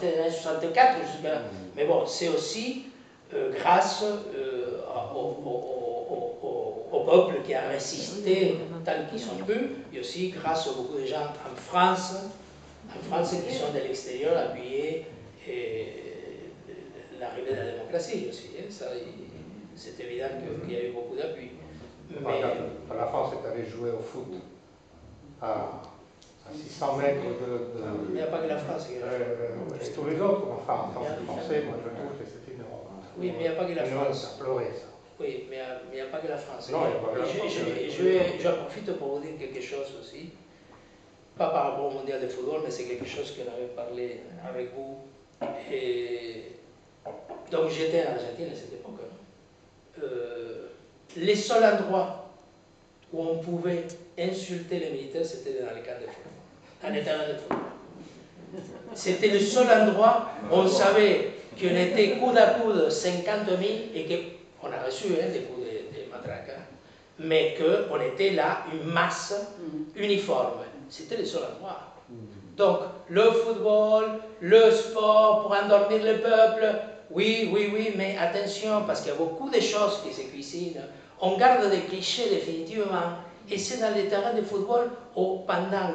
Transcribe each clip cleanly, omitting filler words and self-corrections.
1964 jusqu'à... Mais bon, c'est aussi grâce au peuple qui a résisté tant qu'ils sont pu, et aussi grâce à beaucoup de gens en France qui sont de l'extérieur appuyés l'arrivée de la démocratie aussi. Ça, c'est évident qu'il y a eu beaucoup d'appui. Mais... La France est allée jouer au foot à 600 mètres de... Il n'y a pas que la France qui et tous les autres, enfin, en tant que Français, moi je trouve que c'était une honte. Oui, mais il n'y a pas que la France. Ça pleurait, ça. Oui, mais il n'y a pas que la France. Non, il n'y a pas que la France. J'en profite pour vous dire quelque chose aussi. Pas par rapport au mondial de football, mais c'est quelque chose qu'on avait parlé avec vous. Et donc j'étais en Argentine à cette époque. Les seuls endroits où on pouvait insulter les militaires, c'était dans les camps de football, dans les terrains de football. C'était le seul endroit où on savait qu'on était coude à coude 50 000 et qu'on a reçu des coups de matraque, mais qu'on était là, une masse uniforme. C'était le seul endroit. Donc, le football, le sport pour endormir le peuple, oui, mais attention, parce qu'il y a beaucoup de choses qui se cuisinent. On garde des clichés définitivement, et c'est dans les terrains de football où pendant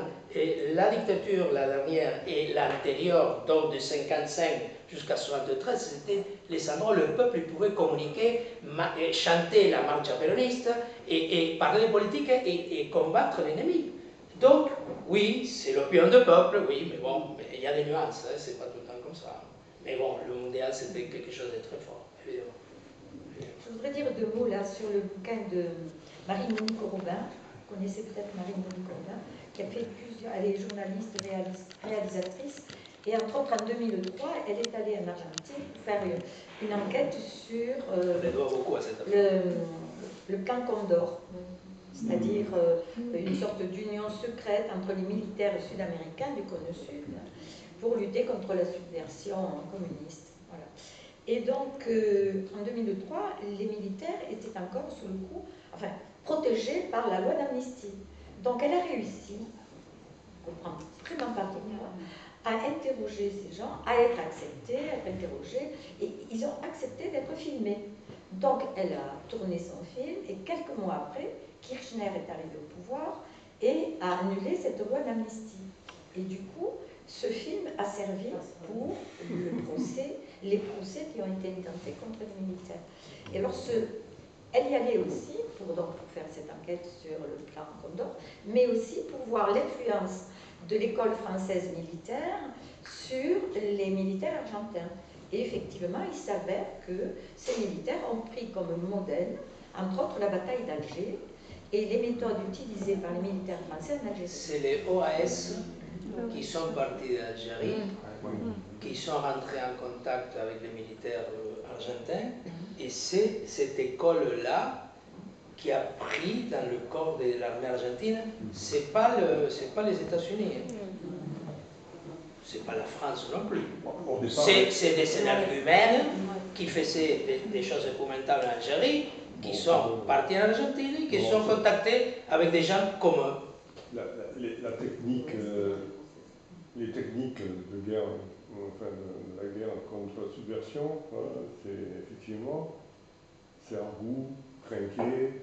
la dictature, la dernière, et l'antérieure, donc de 55 jusqu'à 73, c'était les endroits où le peuple pouvait communiquer, chanter la marche péroniste, et parler politique et combattre l'ennemi. Donc, oui, c'est l'opinion du peuple, oui, mais bon, il y a des nuances, hein, c'est pas tout le temps comme ça. Mais bon, le mondial, c'était quelque chose de très fort, évidemment. Je voudrais dire deux mots là sur le bouquin de Marie-Monique Robin. Vous connaissez peut-être Marie-Monique Robin, qui a fait plusieurs... Elle est journaliste, réalisatrice. Et entre autres, en 2003, elle est allée en Argentine pour faire une enquête sur le camp Condor. C'est-à-dire une sorte d'union secrète entre les militaires sud-américains du cône sud pour lutter contre la subversion communiste. Voilà. Et donc, en 2003, les militaires étaient encore sous le coup, enfin, protégés par la loi d'amnistie. Donc, elle a réussi, on comprend vraiment pas pourquoi, à interroger ces gens, à être acceptés, à être interrogés, et ils ont accepté d'être filmés. Donc, elle a tourné son film, et quelques mois après, Kirchner est arrivé au pouvoir et a annulé cette loi d'amnistie. Et du coup, ce film a servi pour les procès qui ont été intentés contre les militaires. Et alors, elle y allait aussi pour faire cette enquête sur le plan Condor, mais aussi pour voir l'influence de l'école française militaire sur les militaires argentins. Et effectivement, il s'avère que ces militaires ont pris comme modèle, entre autres, la bataille d'Alger et les méthodes utilisées par les militaires français en Algérie. C'est les OAS qui sont partis d'Algérie, qui sont rentrés en contact avec les militaires argentins, et c'est cette école-là qui a pris dans le corps de l'armée argentine. C'est pas les États-Unis, c'est pas la France non plus. C'est des énergumènes qui faisaient des choses épouvantables en Algérie, qui sont partis en Argentine et qui sont contactés avec des gens comme eux. Les techniques de guerre, enfin de la guerre contre la subversion, c'est effectivement cerveau, trinqué,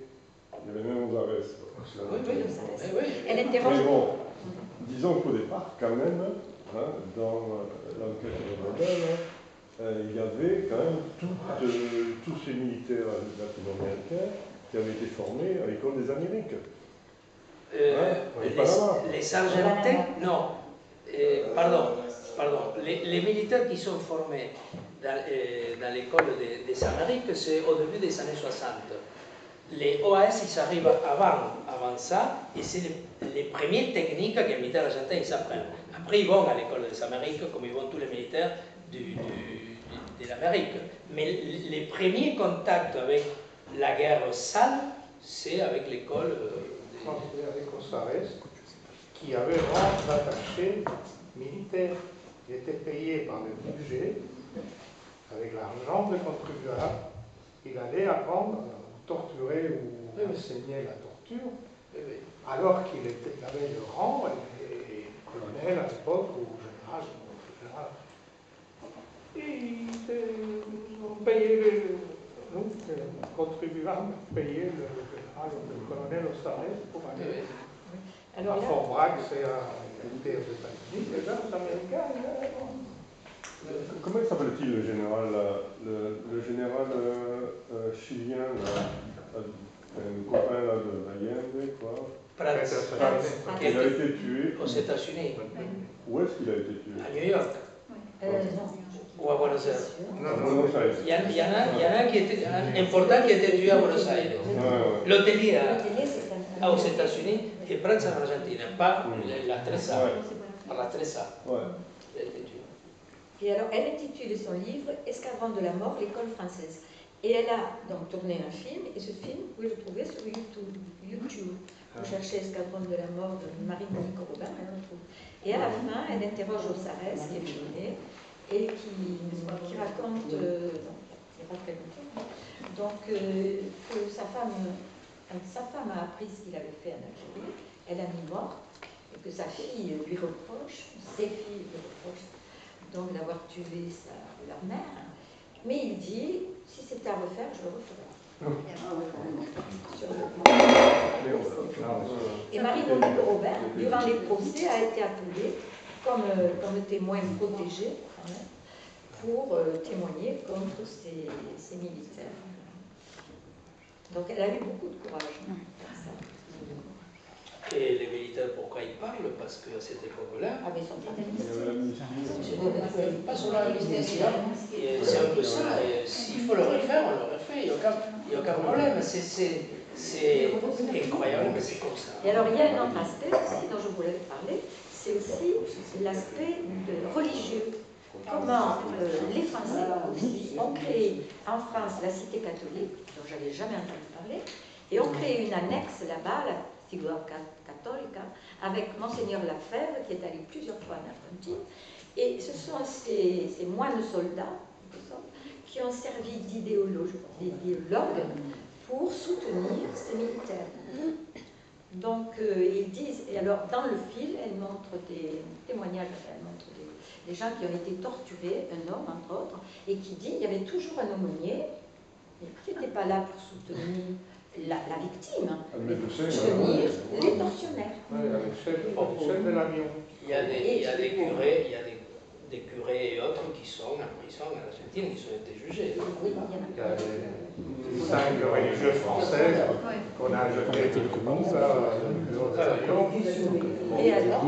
il y avait même aux arrêts. Oui. Elle interroge. Mais bon, disons qu'au départ, quand même, dans l'enquête de Robin, il y avait quand même tous ces militaires latino-américains qui avaient été formés à l'école des Amériques. Les Argentins, non. Pardon. Les militaires qui sont formés dans l'école des Amériques, c'est au début des années 60. Les OAS, ils arrivent avant ça, et c'est les premières techniques que les militaires argentins ils apprennent. Après, ils vont à l'école des Amériques, comme ils vont tous les militaires de l'Amérique. Mais les premiers contacts avec la guerre sale, c'est avec l'école avec Osares, qui avait rang d'attaché militaire. Il était payé par le budget, avec l'argent des contribuables. Il allait apprendre à torturer ou enseigner la torture, alors qu'il avait le rang et colonel à l'époque, ou général. nous, contribuables, payer le colonel Osares pour aller Alors à là, Fort Bragg, c'est aux États-Unis, déjà, les Américains. Comment s'appelle-t-il le général, le général chilien, là, un copain là, de Allende, quoi? Prats, qui Il a était été tué. aux États-Unis, Où est-ce qu'il a été tué? à New York non. ou à Buenos Aires. À Buenos Aires. Il y en a un qui était un important qui a été tué à Buenos Aires. L'hôtelier aux États-Unis et Prats en Argentine, pas la Tresa. Par la Tresa. Ouais. Il a été tué. Et alors, elle intitule son livre Escadron de la mort, l'école française. Et elle a donc tourné un film, et ce film, vous pouvez le trouver sur YouTube. Vous cherchez Escadron de la mort de Marie-Monique Robin, elle le trouve. Et à la fin, elle interroge Osares, qui est filmé, et qui raconte, il n'y a pas très longtemps, donc que sa femme a appris ce qu'il avait fait en Algérie, elle a mis morte, et que sa fille lui reproche, ses filles lui reprochent, donc d'avoir tué leur mère. Mais il dit, si c'était à refaire, je le referais. Et Marie-Monique Robin, durant les procès, a été appelée comme témoin protégé quand même, pour témoigner contre ces militaires. Donc elle a eu beaucoup de courage. Et les militaires, pourquoi ils parlent? Parce qu'à cette époque-là, mais ils sont pas pas sur la l'amnistie, c'est un peu ça. S'il faut le refaire, on le refait, il n'y a aucun problème. C'est incroyable, mais c'est comme ça. Et alors, il y a un autre aspect aussi dont je voulais parler, c'est aussi l'aspect religieux. Comment les Français aussi ont créé en France la cité catholique, dont je n'avais jamais entendu parler, et ont créé une annexe là-bas, la Figura Cattolica, avec Monseigneur Lafèvre, qui est allé plusieurs fois en Argentine. Et ce sont ces moines soldats qui ont servi d'idéologues pour soutenir ces militaires. Donc, ils disent, et alors dans le film, elle montre des témoignages, elle montre des gens qui ont été torturés, un homme entre autres, et qui dit qu'il y avait toujours un aumônier qui n'était pas là pour soutenir la victime, mais pour soutenir les tortionnaires. Chef de l'avion. Il y a des curés, des curés et autres qui sont en prison en Argentine, qui ont été jugés. Oui, il y en a. Les 5 religieux français qu'on a jetés comme ça dans des avions. Et alors,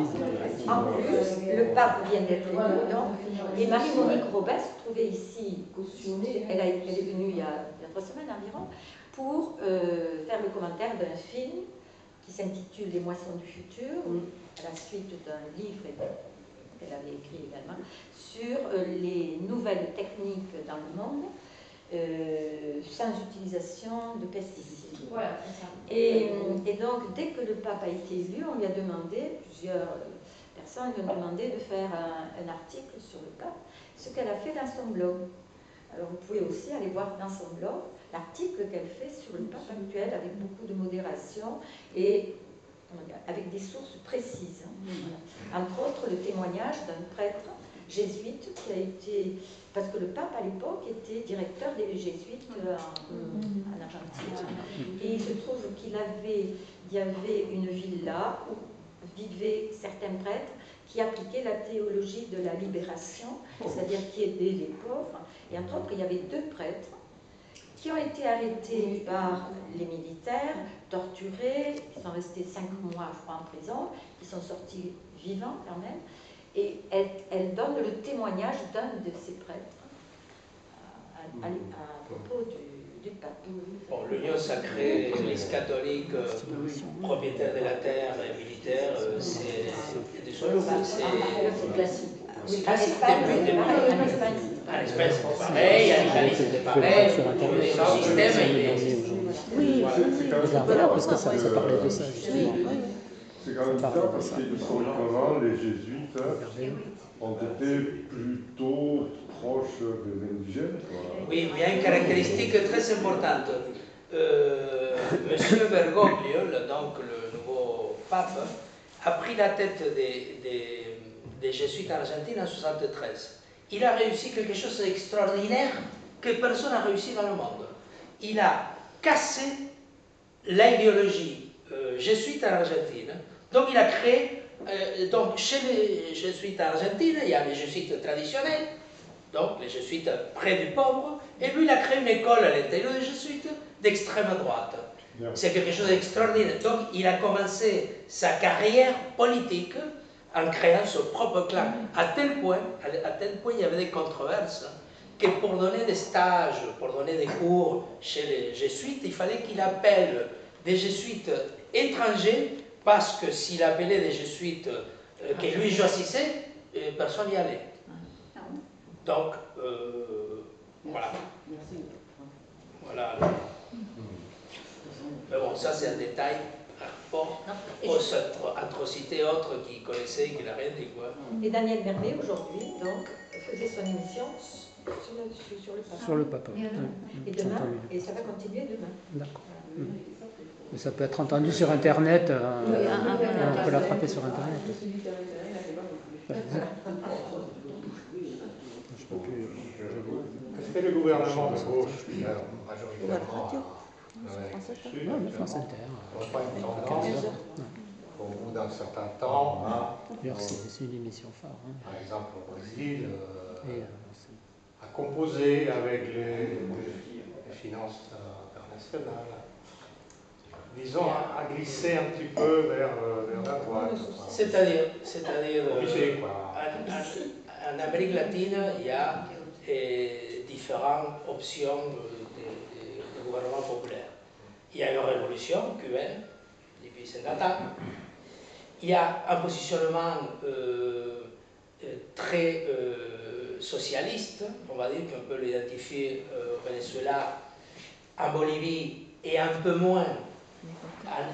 en plus, le pape vient d'être élu, donc, et Marie-Monique Robin se trouvait ici, elle est venue il y a 3 semaines environ, pour faire le commentaire d'un film qui s'intitule Les moissons du futur, à la suite d'un livre qu'elle avait écrit également, sur les nouvelles techniques dans le monde, sans utilisation de pesticides. Voilà, Et donc, dès que le pape a été élu, on lui a demandé, plusieurs personnes lui ont demandé de faire un article sur le pape, ce qu'elle a fait dans son blog. Alors, vous pouvez aussi aller voir dans son blog l'article qu'elle fait sur le pape actuel avec beaucoup de modération et avec des sources précises. Voilà. Entre autres, le témoignage d'un prêtre jésuite qui a été... Parce que le pape, à l'époque, était directeur des jésuites en Argentine. Et il se trouve qu'il y avait une villa où vivaient certains prêtres qui appliquaient la théologie de la libération, c'est-à-dire qui aidaient les pauvres. Et entre autres, il y avait 2 prêtres qui ont été arrêtés par les militaires, torturés, qui sont restés 5 mois, je crois, en prison, qui sont sortis vivants quand même. Et elle donne le témoignage d'un de ces prêtres à propos du pape. Bon, l'Union sacrée, l'Église catholique, propriétaire de la terre et militaire, c'est des choses, C'est classique. c'est classique depuis le début. En Espagne, c'est pareil, en Italie, c'était pareil. Le système, il est... Oui, parce que ça parlait de ça, justement. C'est quand même bizarre parce que historiquement, les jésuites ont été plutôt proches des indigènes. Oui, il y a une caractéristique très importante. Monsieur Bergoglio, donc le nouveau pape, a pris la tête des jésuites en Argentine en 1973. Il a réussi quelque chose d'extraordinaire que personne n'a réussi dans le monde. Il a cassé l'idéologie jésuite en Argentine. Donc il a créé, donc chez les jésuites en Argentine, il y a les jésuites traditionnels, donc les jésuites près du pauvre, et lui il a créé une école à l'intérieur des jésuites d'extrême droite. C'est quelque chose d'extraordinaire. Donc il a commencé sa carrière politique en créant son propre clan, à tel point il y avait des controverses, que pour donner des stages, pour donner des cours chez les jésuites, il fallait qu'il appelle des jésuites étrangers, parce que s'il appelait des jésuites que lui choisissait, personne n'y allait. Donc, voilà. Voilà. Mais bon, ça c'est un détail par rapport aux atrocités autres qu'il connaissait et qu'il a rien dit, quoi. Et Daniel Merlet, aujourd'hui, donc, faisait son émission sur le papa. Et demain, et ça va continuer demain. D'accord. Mais ça peut être entendu sur Internet, on peut l'attraper sur Internet. Est-ce que le gouvernement de gauche, majoritairement Non, le France Inter. n'a pas une tendance, au bout d'un certain temps, C'est une émission phare. par exemple au Brésil, à composer avec les finances internationales, disons, à glisser un petit peu vers la droite. C'est-à-dire Obligé, quoi. en Amérique latine, il y a différentes options de gouvernement populaire. Il y a une révolution cubaine, depuis 50 ans. Il y a un positionnement très socialiste, on va dire qu'on peut l'identifier au Venezuela, en Bolivie et un peu moins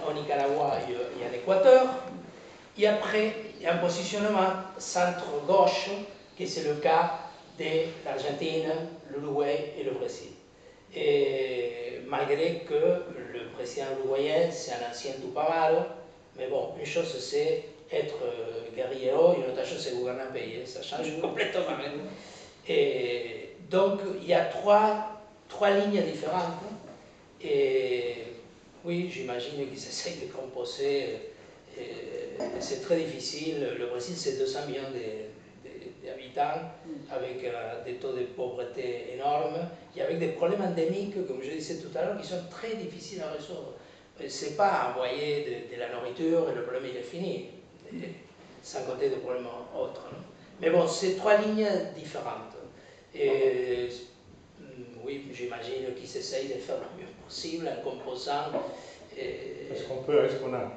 au Nicaragua et en Équateur. Et après, il y a un positionnement centre-gauche, qui c'est le cas de l'Argentine, l'Uruguay et le Brésil. Et malgré que le président uruguayen, c'est un ancien tout pas mal, mais bon, une chose c'est être guerriero et une autre chose c'est gouverner un pays, ça change complètement. Et donc, il y a trois lignes différentes. Et oui, j'imagine qu'ils essayent de composer. C'est très difficile. Le Brésil, c'est 200 millions d'habitants, avec des taux de pauvreté énormes, et avec des problèmes endémiques, comme je disais tout à l'heure, qui sont très difficiles à résoudre. Ce n'est pas envoyer de la nourriture et le problème il est fini, sans compter des problèmes autres. Non? Mais bon, c'est trois lignes différentes. Et oui, j'imagine qu'ils essayent de faire le mieux possible en composant. Est-ce qu'on a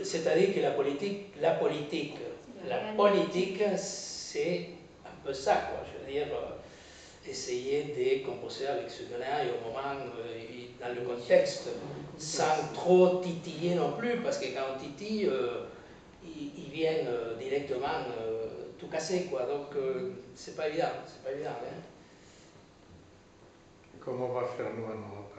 C'est-à-dire que la politique, c'est un peu ça, quoi. Je veux dire, essayer de composer avec ce qu'on a au moment, dans le contexte, sans trop titiller non plus, parce que quand on titille, ils viennent directement tout casser, quoi. Donc, c'est pas évident, hein. Comment on va faire nous en Europe?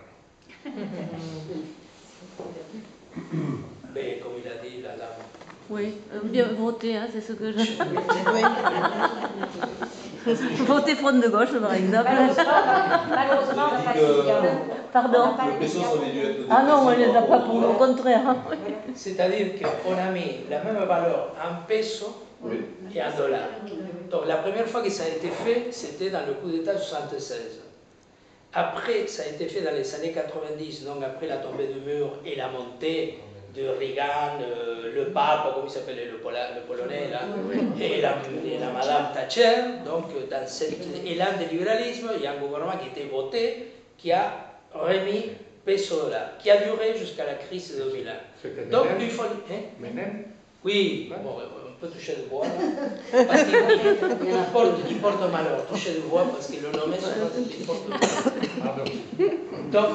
Mais comme il a dit la dame. Oui, bien voter, hein, c'est ce que je... Voter Front de gauche, par exemple. Malheureusement, on n'a pas les Pardon. Ah non, on ne les a pas pour au contraire. Hein. C'est-à-dire qu'on a mis la même valeur en pesos et en dollars. Donc la première fois que ça a été fait, c'était dans le coup d'État 76. Après, ça a été fait dans les années 90, donc après la tombée du mur et la montée de Reagan, le pape, comme il s'appelait, le polonais, là, et la madame Thatcher. Donc, dans cet élan de libéralisme, il y a un gouvernement qui a été voté, qui a remis peso-dollar, qui a duré jusqu'à la crise de 2001. Donc, il faut... Menem? Oui, bon, on peut toucher du bois, là, parce qu'il porte malheur, toucher du bois, parce que le nommé, il porte malheur. Donc,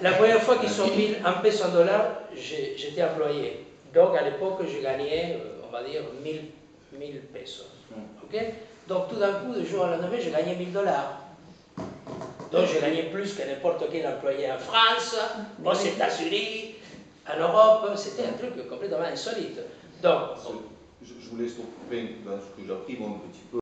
la première fois qu'ils sont mis en pesos en dollars, j'étais employé. Donc, à l'époque, je gagnais, on va dire, 1000 pesos. Okay? Donc, tout d'un coup, du jour au lendemain, j'ai gagné 1000 dollars. Donc, j'ai gagné plus que n'importe quel employé en France, aux États-Unis, en Europe. C'était un truc complètement insolite. Donc, je vous laisse couper dans ce que j'ai appris, moi, un petit peu.